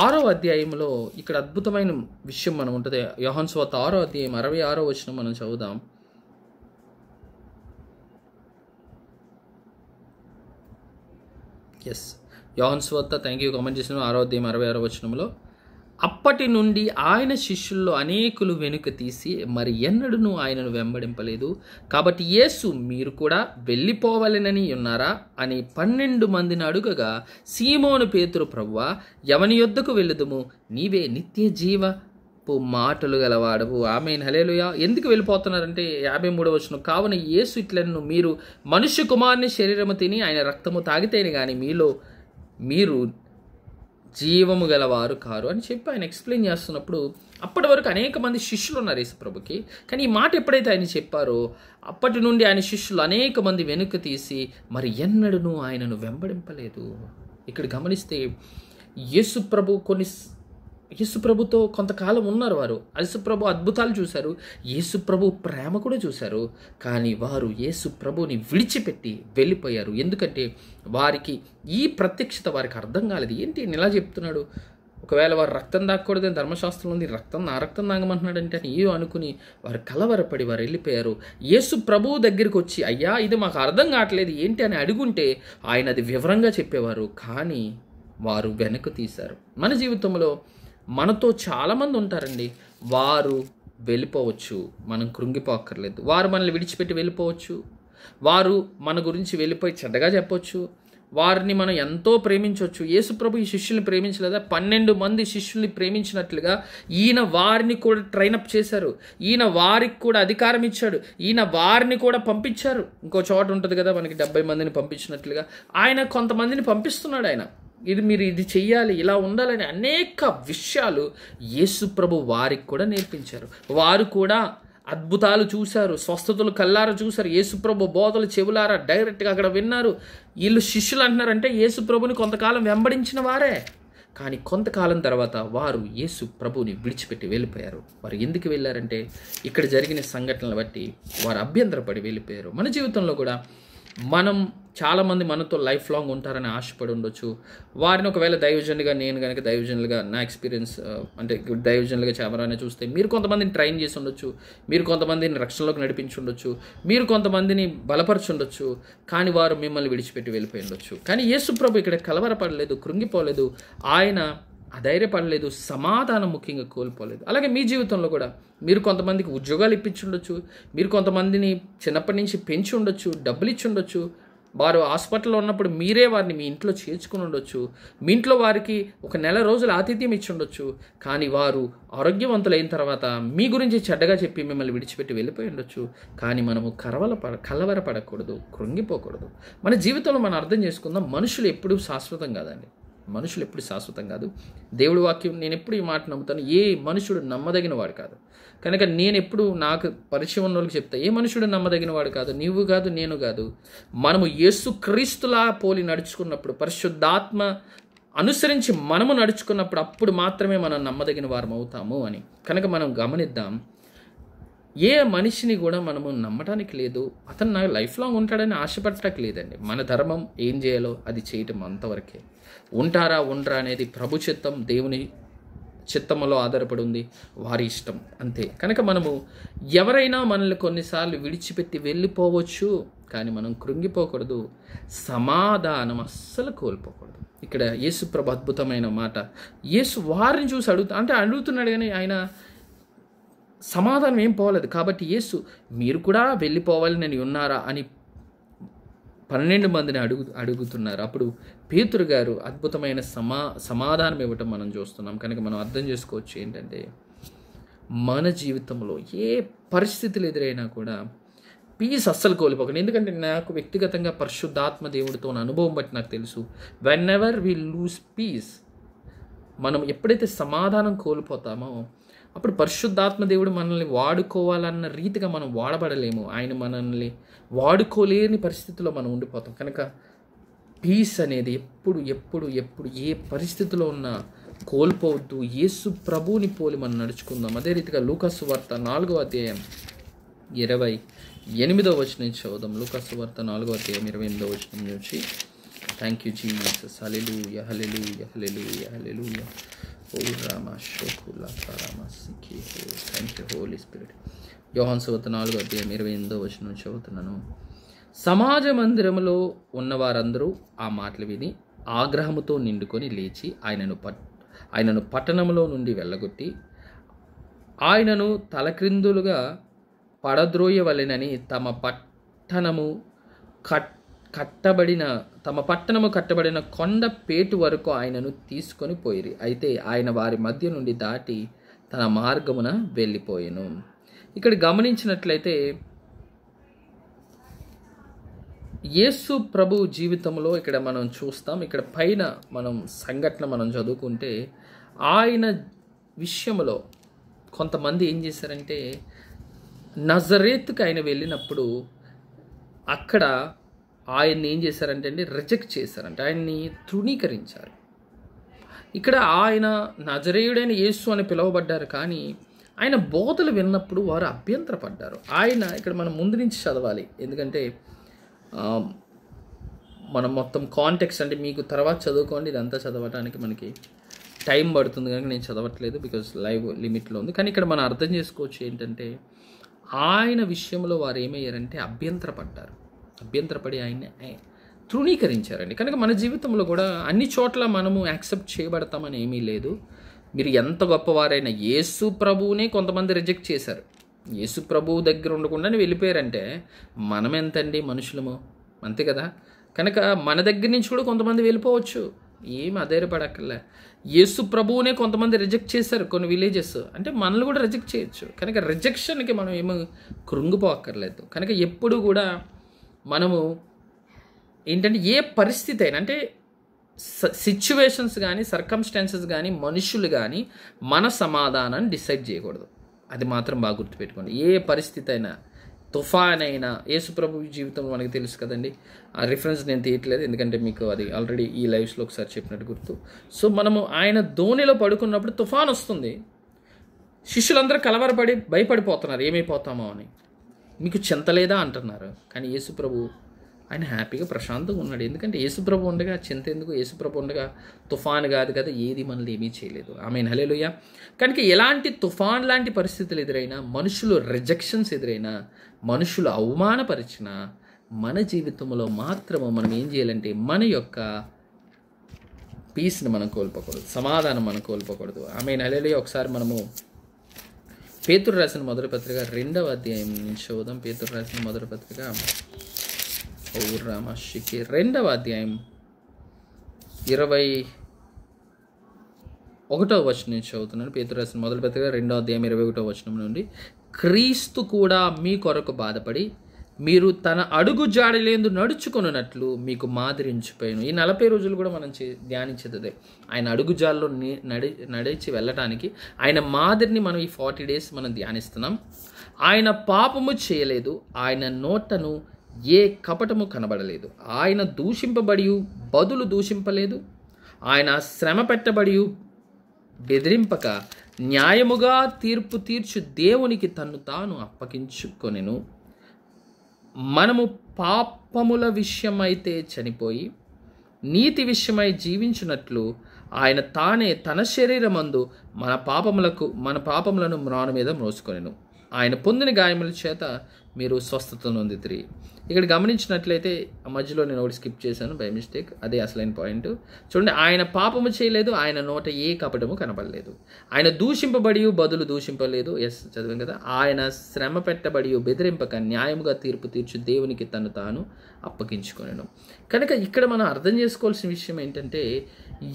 6వ అధ్యాయంలో ఇక్కడ అద్భుతమైన విషయం మనం ఉంటుంది. యోహాను సువార్త 6వ అధ్యాయం 66వ వచనం మనం చదువుదాం. యోహాను సువార్త, థ్యాంక్ యూ కామెంట్ చేసిన 6వ అధ్యాయం 66వ వచనంలో, అప్పటి నుండి ఆయన శిష్యుల్లో అనేకులు వెనుక తీసి మరి ఎన్నడూనూ ఆయనను వెంబడింపలేదు. కాబట్టి యేసు మీరు కూడా వెళ్ళిపోవాలనని ఉన్నారా అని 12 మందిని అడుగగా సీమోను పేతురు, ప్రభువా ఎవని యొద్దకు వెళ్ళుదుము, నీవే నిత్య జీవపు మాటలు గలవాడవు. ఆమేన్, హల్లెలూయా. ఎందుకు వెళ్ళిపోతున్నారంటే 53వ వచనం, కావున యేసు ఇట్లను మీరు మనుష్య కుమారుని శరీరము తిని ఆయన రక్తము తాగితేనే కానీ మీరు జీవము గలవారు కారు అని చెప్పి ఆయన ఎక్స్ప్లెయిన్ చేస్తున్నప్పుడు, అప్పటి వరకు అనేక మంది శిష్యులు ఉన్నారు యేసుప్రభుకి. కానీ ఈ మాట ఎప్పుడైతే ఆయన చెప్పారో అప్పటి నుండి ఆయన శిష్యులు అనేక మంది వెనుక తీసి మరి ఎన్నడూనూ ఆయనను వెంబడింపలేదు. ఇక్కడ గమనిస్తే యేసుప్రభు కొన్ని యేసుప్రభుతో కొంతకాలం ఉన్నారు. వారు యేసుప్రభు అద్భుతాలు చూశారు, యేసుప్రభు ప్రేమ కూడా చూశారు. కానీ వారు యేసుప్రభుని విడిచిపెట్టి వెళ్ళిపోయారు. ఎందుకంటే వారికి ఈ ప్రత్యక్షత వారికి అర్థం కాలేదు. ఏంటి ఇలా చెప్తున్నాడు, ఒకవేళ వారు రక్తం దాక్కూడదని ధర్మశాస్త్రంలో ఉంది, నా రక్తం తాగమంటున్నాడంటే అని అనుకుని వారు కలవరపడి వారు వెళ్ళిపోయారు. యేసు ప్రభువు దగ్గరికి వచ్చి, అయ్యా ఇది మాకు అర్థం కావట్లేదు ఏంటి అని అడుగుంటే ఆయన అది వివరంగా చెప్పేవారు. కానీ వారు వెనక్కు తీశారు. మన జీవితంలో మనతో చాలామంది ఉంటారండి. వారు వెళ్ళిపోవచ్చు, మనం కృంగిపోక్కర్లేదు. వారు మనల్ని విడిచిపెట్టి వెళ్ళిపోవచ్చు, వారు మన గురించి వెళ్ళిపోయి చెడ్డగా చెప్పొచ్చు, వారిని మనం ఎంతో ప్రేమించవచ్చు. యేసుప్రభు ఈ శిష్యుల్ని ప్రేమించలేదా? 12 మంది శిష్యుల్ని ప్రేమించినట్లుగా ఈయన వారిని కూడా ట్రైనప్ చేశారు, ఈయన వారికి కూడా అధికారం ఇచ్చాడు, ఈయన వారిని కూడా పంపించారు. ఇంకో చోట ఉంటుంది కదా మనకి 70 మందిని పంపించినట్లుగా ఆయన కొంతమందిని పంపిస్తున్నాడు. ఆయన మీరు ఇది చెయ్యాలి, ఇలా ఉండాలని అనేక విషయాలు యేసుప్రభు వారికి కూడా నేర్పించారు. వారు కూడా అద్భుతాలు చూశారు, స్వస్థతలు కల్లారా చూశారు, యేసుప్రభు బోధలు చెవులారా డైరెక్ట్గా అక్కడ విన్నారు. వీళ్ళు శిష్యులు అంటున్నారంటే యేసుప్రభుని కొంతకాలం వెంబడించిన వారే. కానీ కొంతకాలం తర్వాత వారు యేసు ప్రభుని విడిచిపెట్టి వెళ్ళిపోయారు. వారు ఎందుకు వెళ్ళారంటే ఇక్కడ జరిగిన సంఘటనలు బట్టి వారు అభ్యంతరపడి వెళ్ళిపోయారు. మన జీవితంలో కూడా మనం చాలామంది మనతో లైఫ్ లాంగ్ ఉంటారని ఆశపడి ఉండొచ్చు. వారిని ఒకవేళ దైవజనులుగా నేను కనుక దైవజనులుగా నా ఎక్స్పీరియన్స్ అంటే దైవజనులుగా చెప్పాలని చూస్తే మీరు కొంతమందిని ట్రైన్ చేసి ఉండొచ్చు, మీరు కొంతమందిని రక్షణలోకి నడిపించి ఉండొచ్చు, మీరు కొంతమందిని బలపరిచి ఉండొచ్చు. కానీ వారు మిమ్మల్ని విడిచిపెట్టి వెళ్ళిపోయి ఉండొచ్చు. కానీ యేసుప్రభు ఇక్కడ కలవరపడలేదు, కృంగిపోలేదు, ఆయన అధైర్యపడలేదు, సమాధానం ముఖ్యంగా కోల్పోలేదు. అలాగే మీ జీవితంలో కూడా మీరు కొంతమందికి ఉద్యోగాలు ఇప్పించి ఉండొచ్చు, మీరు కొంతమందిని చిన్నప్పటి నుంచి పెంచి ఉండొచ్చు, డబ్బులు ఇచ్చి ఉండొచ్చు, వారు హాస్పిటల్లో ఉన్నప్పుడు మీరే వారిని మీ ఇంట్లో చేర్చుకుని ఉండొచ్చు, మీ ఇంట్లో వారికి 1 నెల రోజులు ఆతిథ్యం ఇచ్చి ఉండొచ్చు. కానీ వారు ఆరోగ్యవంతులైన తర్వాత మీ గురించి చెడ్డగా చెప్పి మిమ్మల్ని విడిచిపెట్టి వెళ్ళిపోయి ఉండొచ్చు. కానీ మనము కలవరపడకూడదు, కృంగిపోకూడదు. మన జీవితంలో మనం అర్థం చేసుకుందాం, మనుషులు ఎప్పుడూ శాశ్వతం కాదండి. మనుషులు ఎప్పుడు శాశ్వతం కాదు. దేవుడి వాక్యం, నేను ఎప్పుడు ఈ మాట నమ్ముతాను, ఏ మనుషుడు నమ్మదగిన వాడు కాదు. కనుక నేను ఎప్పుడు నాకు పరిచయం ఉన్న వాళ్ళకి చెప్తా, ఏ మనుషుడు నమ్మదగిన వాడు కాదు, నీవు కాదు, నేను కాదు. మనము యేసుక్రీస్తులా పోలి నడుచుకున్నప్పుడు, పరిశుద్ధాత్మ అనుసరించి మనము నడుచుకున్నప్పుడు అప్పుడు మాత్రమే మనం నమ్మదగిన వారం అవుతాము అని. కనుక మనం గమనిద్దాం, ఏ మనిషిని కూడా మనము నమ్మటానికి లేదు, అతను నా లైఫ్ లాంగ్ ఉంటాడని ఆశపడటానికి లేదండి. మన ధర్మం ఏం చేయాలో అది చేయటం అంతవరకే. ఉంటారా ఉండరా అనేది ప్రభు చిత్తం, దేవుని చిత్తంలో ఆధారపడి ఉంది, వారి ఇష్టం అంతే. కనుక మనము ఎవరైనా మనల్ని కొన్నిసార్లు విడిచిపెట్టి వెళ్ళిపోవచ్చు, కానీ మనం కృంగిపోకూడదు, సమాధానం అస్సలు కోల్పోకూడదు. ఇక్కడ యేసు ప్రభు అద్భుతమైన మాట, యేసు వారిని చూసి అడుగుతున్నాడు కానీ ఆయన సమాధానం ఏం పోలేదు. కాబట్టి యేసు మీరు కూడా వెళ్ళిపోవాలని ఉన్నారా అని 12 మందిని అడుగుతున్నారు. అప్పుడు పేతురు గారు అద్భుతమైన సమాధానం ఇవ్వటం మనం చూస్తున్నాం. కనుక మనం అర్థం చేసుకోవచ్చు ఏంటంటే, మన జీవితంలో ఏ పరిస్థితులు ఎదురైనా కూడా పీస్ అస్సలు కోల్పోకండి. ఎందుకంటే నాకు వ్యక్తిగతంగా పరిశుద్ధాత్మ దేవుడితో అనుభవం బట్టి నాకు తెలుసు, whenever we lose peace, మనం ఎప్పుడైతే సమాధానం కోల్పోతామో అప్పుడు పరిశుద్ధాత్మ దేవుడు మనల్ని వాడుకోవాలన్న రీతిగా మనం వాడబడలేము. ఆయన మనల్ని వాడుకోలేని పరిస్థితిలో మనం ఉండిపోతాం. కనుక పీస్ అనేది ఎప్పుడు ఏ పరిస్థితిలో ఉన్నా కోల్పోవద్దు. యేసు ప్రభువుని పోలి మనం నడుచుకుందాం. అదే రీతిగా లూకాసు వార్త 4వ అధ్యాయం 28వ వచనం నుంచి చదువుదాం. లూకాసు వార్త 4వ అధ్యాయం 28వ వచనం నుంచి. థ్యాంక్ యూ జీసస్, హల్లెలూయా హల్లెలూయా హల్లెలూయా హల్లెలూయా. ఓ రామా షోకులా రామా సికి, థ్యాంక్ యూ హోలీ స్పిరిట్. యోహాను సువార్త 4వ అధ్యాయం 28వ వచనం చదువుతున్నాను. సమాజ మందిరములో ఉన్న వారందరూ ఆ మాటలు విని ఆగ్రహముతో నిండుకొని లేచి ఆయనను పట్టణంలో నుండి వెళ్ళగొట్టి ఆయనను తలక్రిందులుగా పడద్రోయవలెనని తమ పట్టణము కట్టబడిన కొండ పేటు వరకు ఆయనను తీసుకొని పోయిరి. అయితే ఆయన వారి మధ్య నుండి దాటి తన మార్గమున వెళ్ళిపోయెను. ఇక్కడ గమనించినట్లయితే యేసు ప్రభు జీవితంలో ఇక్కడ మనం చూస్తాం. ఇక్కడ పైన మనం సంఘటన మనం చదువుకుంటే ఆయన విషయంలో కొంతమంది ఏం చేశారంటే, నజరేతుకు ఆయన వెళ్ళినప్పుడు అక్కడ ఆయన్ని ఏం చేశారంటే రిజెక్ట్ చేశారంటే, ఆయన్ని తృణీకరించారు. ఇక్కడ ఆయన నజరేయుడైన యేసు అని పిలువబడ్డారు, కానీ ఆయన బోధలు విన్నప్పుడు వారు అభ్యంతరపడ్డారు. ఆయన ఇక్కడ మనం ముందు నుంచి చదవాలి, ఎందుకంటే మనం మొత్తం కాంటెక్స్ట్ అంటే మీకు తర్వాత చదువుకోండి, ఇదంతా చదవటానికి మనకి టైం పడుతుంది కనుక నేను చదవట్లేదు, బికాజ్ లైవ్ లిమిట్లో ఉంది. కానీ ఇక్కడ మనం అర్థం చేసుకోవచ్చు ఏంటంటే ఆయన విషయంలో వారు ఏమయ్యారంటే అభ్యంతరపడి ఆయన్ని తృణీకరించారండి. కనుక మన జీవితంలో కూడా అన్ని చోట్ల మనము యాక్సెప్ట్ చేయబడతామని ఏమీ లేదు. మీరు ఎంత గొప్పవారైనా యేసు ప్రభువునే కొంతమంది రిజెక్ట్ చేశారు. యేసు ప్రభువు దగ్గర ఉండకుండానే వెళ్ళిపోయారంటే మనం ఎంతండి, మనుషులము, అంతే కదా. కనుక మన దగ్గర నుంచి కూడా కొంతమంది వెళ్ళిపోవచ్చు, ఏమి అధైర్యపడక్కర్లే. యేసు ప్రభువునే కొంతమంది రిజెక్ట్ చేశారు కొన్ని విలేజెస్, అంటే మనల్ని కూడా రిజెక్ట్ చేయొచ్చు. కనుక రిజెక్షన్కి మనం ఏమో కృంగిపోక్కర్లేదు. కనుక ఎప్పుడు కూడా మనము ఏంటంటే ఏ పరిస్థితి అయినా, అంటే సిచ్యువేషన్స్ కానీ సర్కమ్స్టాన్సెస్ కానీ మనుషులు కానీ మన సమాధానాన్ని డిసైడ్ చేయకూడదు. అది మాత్రం బాగా గుర్తుపెట్టుకోండి. ఏ పరిస్థితి అయినా, తుఫాన్ అయినా, యేసుప్రభు జీవితం మనకి తెలుసు కదండి. ఆ రిఫరెన్స్ నేను తీయట్లేదు, ఎందుకంటే మీకు అది ఆల్రెడీ ఈ లైవ్స్లో ఒకసారి చెప్పినట్టు గుర్తు. సో మనము ఆయన ధోనిలో పడుకున్నప్పుడు తుఫాన్ వస్తుంది, శిష్యులందరూ కలవరపడి భయపడిపోతున్నారు, ఏమైపోతామో అని. మీకు చింత లేదా అంటున్నారు, కానీ యేసుప్రభు ఆయన హ్యాపీగా ప్రశాంతంగా ఉన్నాడు. ఎందుకంటే యేసుప్రభు ఉండగా చింత ఎందుకు? యేసుప్రభు ఉండగా తుఫాన్ కాదు కదా, ఏది మనల్ని ఏమీ చేయలేదు. ఆమేన్, హల్లెలూయా. కనుక ఎలాంటి తుఫాన్ లాంటి పరిస్థితులు ఎదురైనా, మనుషులు రిజెక్షన్స్ ఎదురైనా, మనుషులు అవమానపరిచినా, మన జీవితంలో మాత్రము మనం ఏం చేయాలంటే మన యొక్క పీస్ని మనం కోల్పోకూడదు, సమాధానం మనం కోల్పోకూడదు. ఆమేన్, హల్లెలూయా. ఒకసారి మనము పేతురు రాసిన మొదటి పత్రిక 2వ అధ్యాయం నుంచి చదువుదాం. పేతురు రాసిన మొదటి పత్రిక 2వ అధ్యాయం 21వ వచనం నుంచి చదువుతున్నాను. పేతురు రాసిన మొదటి పత్రిక 2వ అధ్యాయం 21వ వచనం నుండి, క్రీస్తు కూడా మీ కొరకు బాధపడి మీరు తన అడుగు జాడలేందు నడుచుకొనున్నట్లు మీకు మాదిరి ఉంచిపోయాను. ఈ 40 రోజులు కూడా మనం ధ్యానించేదే ఆయన అడుగు జాడలో నడిచి వెళ్ళటానికి ఆయన మాదిరిని మనం ఈ 40 days మనం ధ్యానిస్తున్నాం. ఆయన పాపము చేయలేదు, ఆయన నోటను ఏ కపటము కనబడలేదు, ఆయన దూషింపబడి బదులు దూషింపలేదు, ఆయన శ్రమ పెట్టబడి బెదిరింపక న్యాయముగా తీర్పు తీర్చు దేవునికి తన్ను తాను అప్పగించుకొనెను. మనము పాపముల విషయమైతే చనిపోయి నీతి విషయమై జీవించినట్లు ఆయన తానే తన శరీరమందు మన పాపములను మ్రాను మీద మోసుకొనెను. ఆయన పొందిన గాయముల చేత మీరు స్వస్థత నొందితిరి. ఇక్కడ గమనించినట్లయితే మధ్యలో నేను ఒకటి స్కిప్ చేశాను బై మిస్టేక్, అదే అసలైన పాయింట్. చూడండి, ఆయన పాపము చేయలేదు, ఆయన నోట ఏ కపటము కనబడలేదు, ఆయన దూషింపబడి బదులు దూషింపలేదు. చదివాం కదా. ఆయన శ్రమ పెట్టబడి బెదిరింపక న్యాయముగా తీర్పు తీర్చు దేవునికి తను తాను అప్పగించుకొనెను. కనుక ఇక్కడ మనం అర్థం చేసుకోవాల్సిన విషయం ఏంటంటే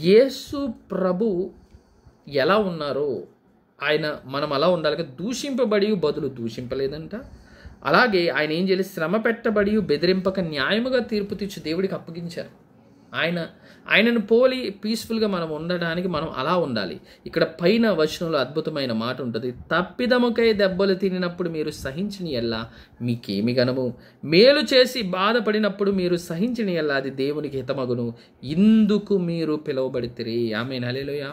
యేసు ప్రభు ఎలా ఉన్నారో మనం అలా ఉండాలి. దూషింపబడి బదులు దూషింపలేదంట. అలాగే ఆయన ఏం చేయాలి? శ్రమ పెట్టబడి బెదిరింపక న్యాయముగా తీర్పు తీర్చి దేవుడికి అప్పగించారు. ఆయనను పోలి పీస్ఫుల్గా మనం ఉండడానికి మనం అలా ఉండాలి. ఇక్కడ పైన వచనంలో అద్భుతమైన మాట ఉంటుంది, తప్పిదముకై దెబ్బలు తినినప్పుడు మీరు సహించిన ఎల్లా మీకేమి గనము, మేలు చేసి బాధపడినప్పుడు మీరు సహించిన ఎల్లా అది దేవునికి హితమగును, ఇందుకు మీరు పిలువబడితిరి. ఆమేన్, హల్లెలూయా.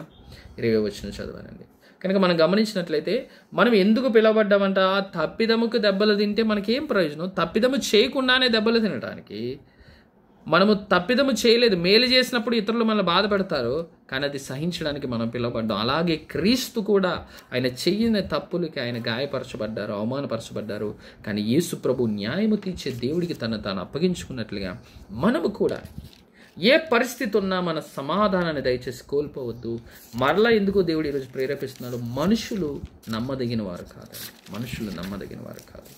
20వ వచనం చదవాలండి. కనుక మనం గమనించినట్లయితే మనం ఎందుకు పిలవబడ్డామంట? తప్పిదముకు దెబ్బలు తింటే మనకేం ప్రయోజనం? తప్పిదము చేయకుండానే దెబ్బలు తినడానికి. మనము తప్పిదము చేయలేదు, మేలు చేసినప్పుడు ఇతరులు మనల్ని బాధ పెడతారు, కానీ అది సహించడానికి మనం పిలువబడ్డాం. అలాగే క్రీస్తు కూడా ఆయన చెయ్యని తప్పులకి ఆయన గాయపరచబడ్డారు, అవమానపరచబడ్డారు. కానీ యేసు ప్రభు న్యాయము తీర్చే దేవుడికి తాను అప్పగించుకున్నట్లుగా మనము కూడా ఏ పరిస్థితి ఉన్నా మన సమాధానాన్ని దయచేసి కోల్పోవద్దు. మరలా ఎందుకో దేవుడు ఈరోజు ప్రేరేపిస్తున్నాడు, మనుషులు నమ్మదగిన వారు కాదండి, మనుషులు నమ్మదగిన వారు కాదు,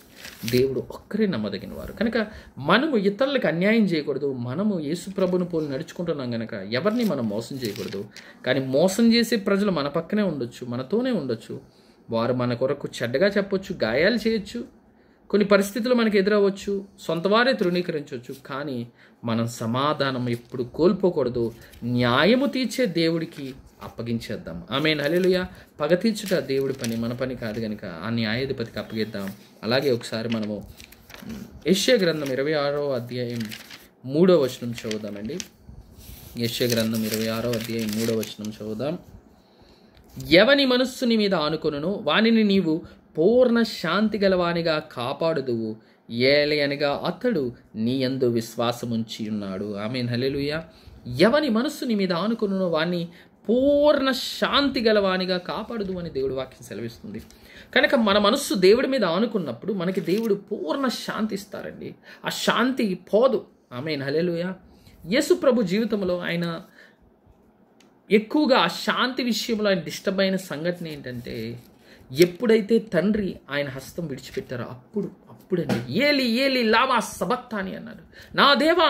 దేవుడు ఒక్కరే నమ్మదగిన వారు. కనుక మనము ఇతరులకు అన్యాయం చేయకూడదు. మనము యేసు ప్రభుని పోలి నడుచుకుంటున్నాం కనుక ఎవరిని మనం మోసం చేయకూడదు. కానీ మోసం చేసే ప్రజలు మన పక్కనే ఉండొచ్చు, మనతోనే ఉండొచ్చు. వారు మన కొరకు చెడ్డగా చెప్పొచ్చు, గాయాలు చేయొచ్చు, కొన్ని పరిస్థితులు మనకు ఎదురవ్వచ్చు, సొంత వారే తృణీకరించవచ్చు. కానీ మనం సమాధానం ఎప్పుడు కోల్పోకూడదు. న్యాయము తీర్చే దేవుడికి అప్పగించేద్దాం. ఆమేన్, హల్లెలూయా. పగ తీర్చుట దేవుడి పని, మన పని కాదు కనుక ఆ న్యాయాధిపతికి అప్పగిద్దాం. అలాగే ఒకసారి మనము యెషయా గ్రంథం 26వ అధ్యాయం 3వ వచనం చదువుదామండి. యెషయా గ్రంథం 26వ అధ్యాయం 3వ వచనం చదువుదాం. ఎవని మనస్సుని మీద ఆనుకొనును వానిని నీవు పూర్ణ శాంతి గలవానిగా కాపాడుదువు, ఏలయనగా అతడు నీ యందు విశ్వాసముంచి ఉన్నాడు. ఆమేన్, హల్లెలూయా. ఎవని మనస్సుని మీద ఆనుకొనును వాణ్ణి పూర్ణ శాంతి గలవానిగా కాపాడుదు అని దేవుడి వాక్యం సెలవిస్తుంది. కనుక మన మనస్సు దేవుడి మీద ఆనుకున్నప్పుడు మనకి దేవుడు పూర్ణ శాంతి ఇస్తారండి. ఆ శాంతి పోదు. ఆమేన్, హల్లెలూయా. యేసు ప్రభు జీవితంలో ఆయన ఎక్కువగా ఆ శాంతి విషయంలో ఆయన డిస్టర్బ్ అయిన సంఘటన ఏంటంటే, ఎప్పుడైతే తండ్రి ఆయన హస్తం విడిచిపెట్టారో అప్పుడండి ఏలి ఏలి లామా సబక్తాని అన్నాడు. నా దేవా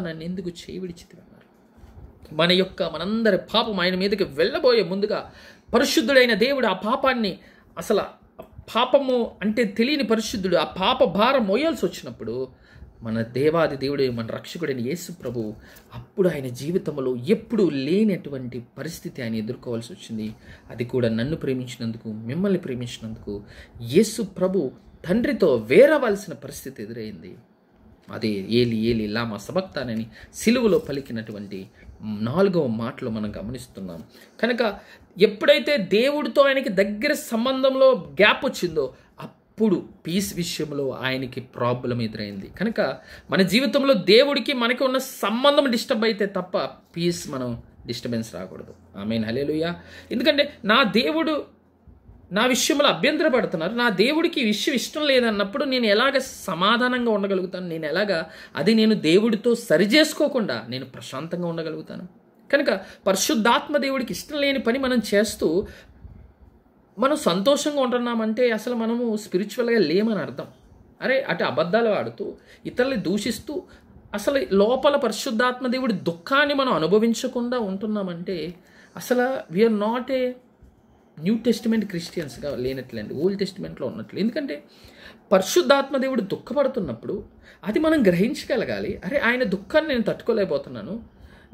నన్ను ఎందుకు చేయి విడిచితివి అన్నారు. మనందరి పాపం ఆయన మీదకి వెళ్ళబోయే ముందుగా పరిశుద్ధుడైన దేవుడు ఆ పాపాన్ని, అసలు పాపము అంటే తెలియని పరిశుద్ధుడు ఆ పాప భారం మోయాల్సి వచ్చినప్పుడు మన దేవాది దేవుడు, మన రక్షకుడైన యేసు ప్రభు అప్పుడు ఆయన జీవితంలో ఎప్పుడూ లేనటువంటి పరిస్థితి ఆయన ఎదుర్కోవాల్సి వచ్చింది. అది కూడా నన్ను ప్రేమించినందుకు, మిమ్మల్ని ప్రేమించినందుకు యేసు ప్రభు తండ్రితో వేరవలసిన పరిస్థితి ఎదురైంది. అదే ఏలి ఏలి లామా సబక్తానని సిలువలో పలికినటువంటి 4వ మాటలో మనం గమనిస్తున్నాం. కనుక ఎప్పుడైతే దేవుడితో ఆయనకి దగ్గర సంబంధంలో గ్యాప్ వచ్చిందో అప్పుడు పీస్ విషయంలో ఆయనకి ప్రాబ్లం ఎదురైంది. కనుక మన జీవితంలో దేవుడికి మనకి ఉన్న సంబంధం డిస్టర్బ్ అయితే తప్ప పీస్ మనం డిస్టర్బెన్స్ రాకూడదు. ఆమేన్, హల్లెలూయా. ఎందుకంటే నా దేవుడు నా విషయంలో అభ్యంతరపడుతున్నారు, నా దేవుడికి ఈ విషయం ఇష్టం లేదన్నప్పుడు నేను ఎలాగ సమాధానంగా ఉండగలుగుతాను? నేను దేవుడితో సరిచేసుకోకుండా నేను ప్రశాంతంగా ఉండగలుగుతాను? కనుక పరిశుద్ధాత్మ దేవుడికి ఇష్టం లేని పని మనం చేస్తూ మనం సంతోషంగా ఉంటున్నామంటే అసలు మనము స్పిరిచువల్గా లేమని అర్థం. అటు అబద్ధాలు ఆడుతూ ఇతరుల్ని దూషిస్తూ అసలు లోపల పరిశుద్ధాత్మ దేవుడి దుఃఖాన్ని మనం అనుభవించకుండా ఉంటున్నామంటే అసలు we are not a new testament క్రిస్టియన్స్గా లేనట్లేండి, ఓల్డ్ టెస్టిమెంట్లో ఉన్నట్లు. ఎందుకంటే పరిశుద్ధాత్మ దేవుడు దుఃఖపడుతున్నప్పుడు అది మనం గ్రహించగలగాలి. ఆయన దుఃఖాన్ని నేను తట్టుకోలేకపోతున్నాను,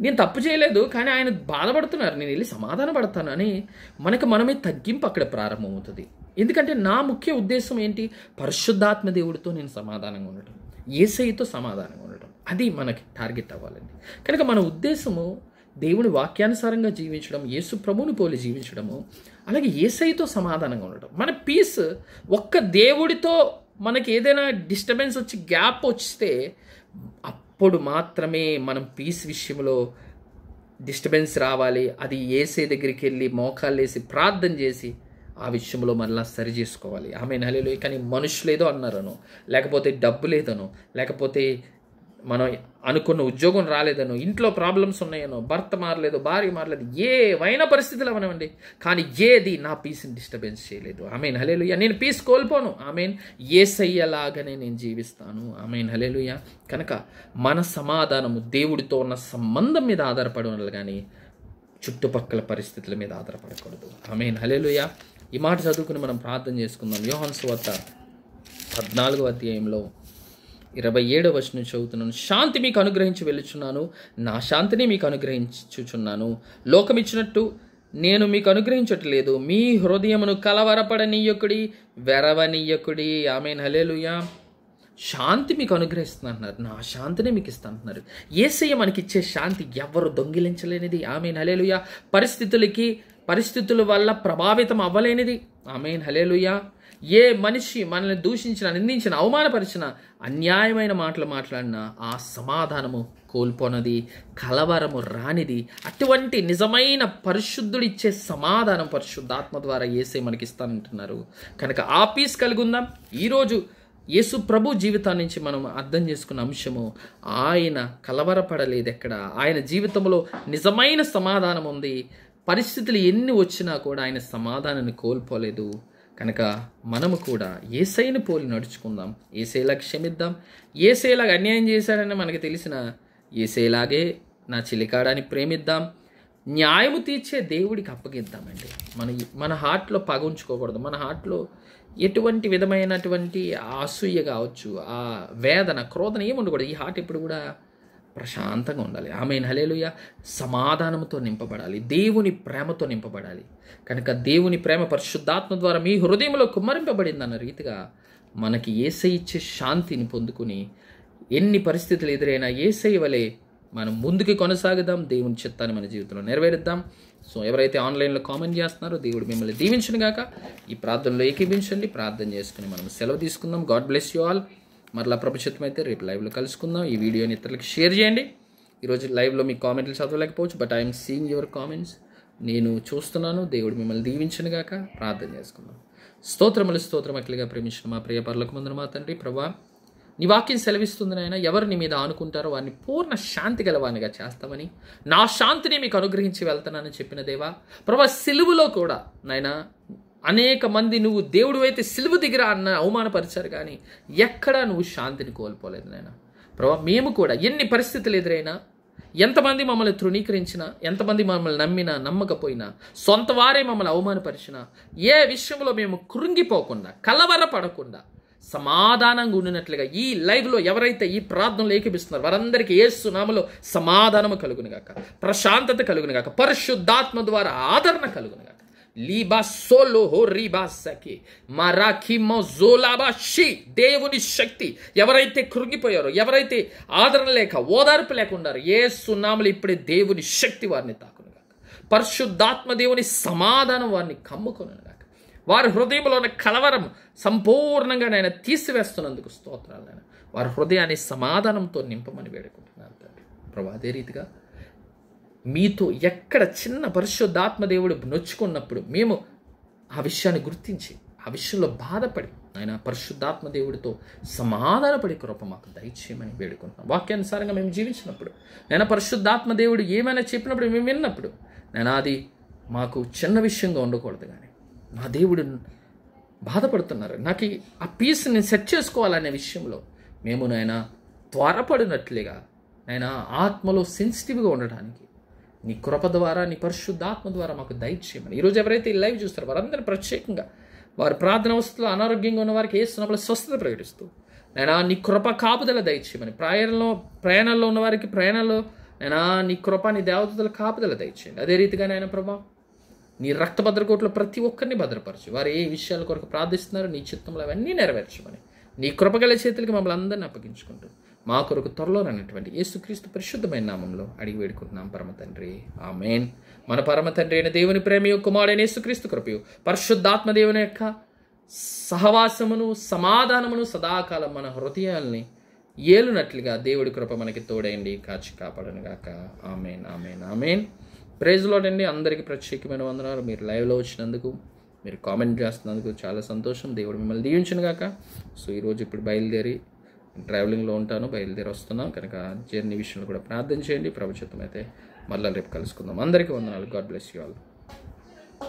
నేను తప్పు చేయలేదు, కానీ ఆయన బాధపడుతున్నారు, నేను వెళ్ళి సమాధాన పడతాను అని మనమే తగ్గింపు అక్కడ ప్రారంభమవుతుంది. ఎందుకంటే నా ముఖ్య ఉద్దేశం ఏంటి? పరిశుద్ధాత్మ దేవుడితో నేను సమాధానంగా ఉండటం, యేసయ్యతో సమాధానంగా ఉండటం, అది మనకి టార్గెట్ అవ్వాలండి. కనుక మన ఉద్దేశము దేవుని వాక్యానుసారంగా జీవించడం, యేసు ప్రభువుని పోలి జీవించడము, అలాగే యేసయ్యతో సమాధానంగా ఉండటం. మన పీస్ ఒక్క దేవుడితో మనకి ఏదైనా డిస్టర్బెన్స్ వచ్చి గ్యాప్ వస్తే అప్పుడు మాత్రమే మనం పీస్ విషయంలో డిస్టర్బెన్స్ రావాలి. అది యేసయ్య దగ్గరికి వెళ్ళి మోకాళ్ళు వేసి ప్రార్థన చేసి ఆ విషయంలో మళ్ళీ సరి చేసుకోవాలి. ఆమేన్, హల్లెలూయా. కానీ మనుషులు ఏదో అన్నారనో, లేకపోతే డబ్బు లేదనో, లేకపోతే మనం అనుకున్న ఉద్యోగం రాలేదనో, ఇంట్లో ప్రాబ్లమ్స్ ఉన్నాయనో, భర్త మారలేదు, భార్య మారలేదు, ఏవైనా పరిస్థితులు అవనవండి, కానీ ఏది నా పీస్ని డిస్టర్బెన్స్ చేయలేదు. ఆమేన్, హల్లెలూయా. నేను పీస్ కోల్పోను. ఆమేన్, యేసయ్యలాగానే నేను జీవిస్తాను. ఆమేన్, హల్లెలూయా. కనుక మన సమాధానము దేవుడితో ఉన్న సంబంధం మీద ఆధారపడి ఉండాలి, కానీ చుట్టుపక్కల పరిస్థితుల మీద ఆధారపడకూడదు. ఆమేన్, హల్లెలూయా. ఈ మాట చదువుకుని మనం ప్రార్థన చేసుకుందాం. యోహాను సువార్త 14వ అధ్యాయంలో 27వ వచనం చదువుతున్నాను. శాంతి మీకు అనుగ్రహించి వెళ్ళుచున్నాను, నా శాంతిని మీకు అనుగ్రహించుచున్నాను. లోకమిచ్చినట్టు నేను మీకు అనుగ్రహించట్లేదు. మీ హృదయమును కలవరపడనీయకుడి, వెరవనీయకుడి. ఆమేన్, హల్లెలూయా. శాంతి మీకు అనుగ్రహిస్తున్నా అంటున్నారు, నా శాంతిని మీకు ఇస్తా అంటున్నారు. యేసయ్య మనకిచ్చే శాంతి ఎవరు దొంగిలించలేనిది. ఆమేన్, హల్లెలూయా. పరిస్థితుల వల్ల ప్రభావితం అవ్వలేనిది. ఆమేన్, హల్లెలూయా. ఏ మనిషి మనల్ని దూషించిన, నిందించిన, అవమానపరిచిన, అన్యాయమైన మాటలు మాట్లాడినా ఆ సమాధానము కోల్పోనది, కలవరము రానిది. అటువంటి నిజమైన పరిశుద్ధుడిచ్చే సమాధానం పరిశుద్ధాత్మ ద్వారా యేసయ్య మనకి ఇస్తానంటున్నారు. కనుక ఆ పీస్ కలిగి ఉందాం. ఈరోజు యేసు ప్రభు జీవితాన్ని నుంచి మనం అర్థం చేసుకున్న అంశము, ఆయన కలవరపడలేదు ఎక్కడ. ఆయన జీవితంలో నిజమైన సమాధానం ఉంది. పరిస్థితులు ఎన్ని వచ్చినా కూడా ఆయన సమాధానాన్ని కోల్పోలేదు. కనుక మనము కూడా యేసయ్యని పోలి నడుచుకుందాం, యేసయ్యలా క్షమిద్దాం. యేసయ్యలాగా అన్యాయం చేశాడని మనకు తెలిసిన యేసయ్యలాగే నా చిలికాడాన్ని ప్రేమిద్దాం. న్యాయము తీర్చే దేవుడికి అప్పగిద్దామండి. మన హార్ట్లో పగ ఉంచుకోకూడదు. మన హార్ట్లో ఎటువంటి విధమైనటువంటి అసూయ కావచ్చు, ఆ వేదన, క్రోధన ఏమి ఉండకూడదు. ఈ హార్ట్ ఎప్పుడు కూడా ప్రశాంతంగా ఉండాలి. ఆమేన్, హల్లెలూయా. సమాధానంతో నింపబడాలి, దేవుని ప్రేమతో నింపబడాలి. కనుక దేవుని ప్రేమ పరిశుద్ధాత్మ ద్వారా మీ హృదయంలో కుమ్మరింపబడింది అన్న రీతిగా మనకి యేసయ్య ఇచ్చే శాంతిని పొందుకుని ఎన్ని పరిస్థితులు ఎదురైనా యేసయ్య వలె మనం ముందుకు కొనసాగుదాం, దేవుని చిత్తాన్ని మన జీవితంలో నెరవేరుద్దాం. సో ఎవరైతే ఆన్లైన్లో కామెంట్ చేస్తున్నారో దేవుడు మిమ్మల్ని దీవించను గాక. ఈ ప్రార్థనలో ఏకీభించండి, ప్రార్థన చేసుకుని మనం సెలవు తీసుకుందాం. God bless you all. మరలా ప్రభు చిత్తం అయితే రేపు లైవ్లో కలుసుకుందాం. ఈ వీడియోని ఇతరులకు షేర్ చేయండి. ఈరోజు లైవ్లో మీ కామెంట్లు చదవలేకపోవచ్చు, but I'm seeing your comments. నేను చూస్తున్నాను. దేవుడు మిమ్మల్ని దీవించను గాక. ప్రార్థన చేసుకుందాం. స్తోత్రములుగా ప్రేమించిన మా ప్రియ పరలోకమందున మా తండ్రి, ప్రభా నీ వాక్యం సెలవిస్తుంది నాయన, ఎవరు నీ మీద ఆనుకుంటారో వారిని పూర్ణ శాంతి గలవానిగా చేస్తామని, నా శాంతిని మీకు అనుగ్రహించి వెళ్తానని చెప్పిన దేవా, ప్రభా సిలువలో కూడా నాయన అనేక మంది నువ్వు దేవుడు అయితే సిలువ దిగిరా అన్న అవమానపరిచారు, కానీ ఎక్కడా నువ్వు శాంతిని కోల్పోలేదు నాయన. ప్రభా మేము కూడా ఎన్ని పరిస్థితులు ఎదురైనా, ఎంతమంది మమ్మల్ని తృణీకరించినా, ఎంతమంది మమ్మల్ని నమ్మినా నమ్మకపోయినా, సొంత వారే మమ్మల్ని అవమానపరిచినా, ఏ విషయంలో మేము కృంగిపోకుండా కలవరపడకుండా సమాధానంగా ఉండినట్లుగా ఈ లైవ్లో ఎవరైతే ఈ ప్రార్థనలు ఏకీపిస్తున్నారో వారందరికీ యేసు నామములో సమాధానము కలుగునుగాక, ప్రశాంతత కలుగునుగాక, పరిశుద్ధాత్మ ద్వారా ఆదరణ కలుగునుగాక. లీబా సోలో హో రీబా సకి మరాఖీ మోజోలాబా షీ. దేవుని శక్తి ఎవరైతే కృంగిపోయారో, ఎవరైతే ఆదరణ లేక ఓదార్పు లేకుండా యేసు నామములో ఇప్పుడే దేవుని శక్తి వారిని తాకునుగాక. పరిశుద్ధాత్మ దేవుని సమాధానం వారిని కమ్ముకొనుగాక. వారి హృదయంలో ఉన్న కలవరం సంపూర్ణంగా నేను తీసివేస్తున్నందుకు స్తోత్రాలు. నేను వారి హృదయాన్ని సమాధానంతో నింపమని వేడుకుంటున్నాను తండ్రి. ప్రభు అదే రీతిగా మీతో ఎక్కడ చిన్న పరిశుద్ధాత్మ దేవుడు నొచ్చుకున్నప్పుడు మేము ఆ విషయాన్ని గుర్తించి ఆ విషయంలో బాధపడి ఆయన పరిశుద్ధాత్మ దేవుడితో సమాధానపడే కృప మాకు దయచేయమని వేడుకుంటున్నాం. వాక్యానుసారంగా మేము జీవించినప్పుడు నేను పరిశుద్ధాత్మ దేవుడు ఏమైనా చెప్పినప్పుడు మేము విన్నప్పుడు నేను అది మాకు చిన్న విషయంగా ఉండకూడదు, కానీ నా దేవుడు బాధపడుతున్నారు, నాకు ఆ పీస్ నేను సెట్ చేసుకోవాలనే విషయంలో మేము నాయన త్వరపడినట్లుగా నాయన ఆత్మలో సెన్సిటివ్గా ఉండడానికి నీ కృప ద్వారా, నీ పరిశుద్ధాత్మ ద్వారా మాకు దయచేయమని. ఈరోజు ఎవరైతే ఈ లైవ్ చూస్తారో వారందరూ ప్రత్యేకంగా వారి ప్రార్థన అవస్థలో అనారోగ్యంగా ఉన్న వారికి యేసునామములో స్వస్థత ప్రకటిస్తూ నేను నీ కృప కాపుదల దయచేయమని, ప్రయాణంలో ఉన్న వారికి ప్రయాణంలో నేను నీ కృప, నీ దేవతల కాపుదల దయచేయండి. అదే రీతిగా నాయన ప్రభా నీ రక్త భద్రకోట్లో ప్రతి ఒక్కరిని భద్రపరచు. వారు ఏ విషయాల కొరకు ప్రార్థిస్తున్నారో నీ చిత్తంలో అవన్నీ నెరవేర్చమని నీ కృపగల చేతులకి మమ్మల్ని అందరినీ అప్పగించుకుంటూ మా కొరకు త్వరలో రానటువంటి యేసుక్రీస్తు పరిశుద్ధమైన నామంలో అడిగి వేడుకుంటున్నాం పరమ తండ్రి, ఆమేన్. మన పరమ తండ్రి అయిన దేవుని ప్రేమయు, కుమారుడైన యేసుక్రీస్తు కృపయు, పరిశుద్ధాత్మ దేవుని యొక్క సహవాసమును సమాధానమును సదాకాలం మన హృదయాల్ని ఏలునట్లుగా దేవుడి కృప మనకి తోడైండి, కాచి కాపాడను గాక. ఆమేన్, ఆమేన్, ఆమేన్. ప్రైజ్ లార్డ్ అండి. అందరికీ ప్రత్యేకమైన వందనాలు. మీరు లైవ్లో వచ్చినందుకు, మీరు కామెంట్ చేస్తున్నందుకు చాలా సంతోషం. దేవుడు మిమ్మల్ని దీవించును గాక. సో ఈరోజు ఇప్పుడు బయలుదేరి ట్రావెలింగ్లో ఉంటాను, బయలుదేరి వస్తున్నాం కనుక జర్నీ విషయంలో కూడా ప్రార్థన చేయండి. ప్రభుత్వం అయితే మళ్ళీ రేపు కలుసుకుందాం. అందరికీ వందనాలు. God bless you all.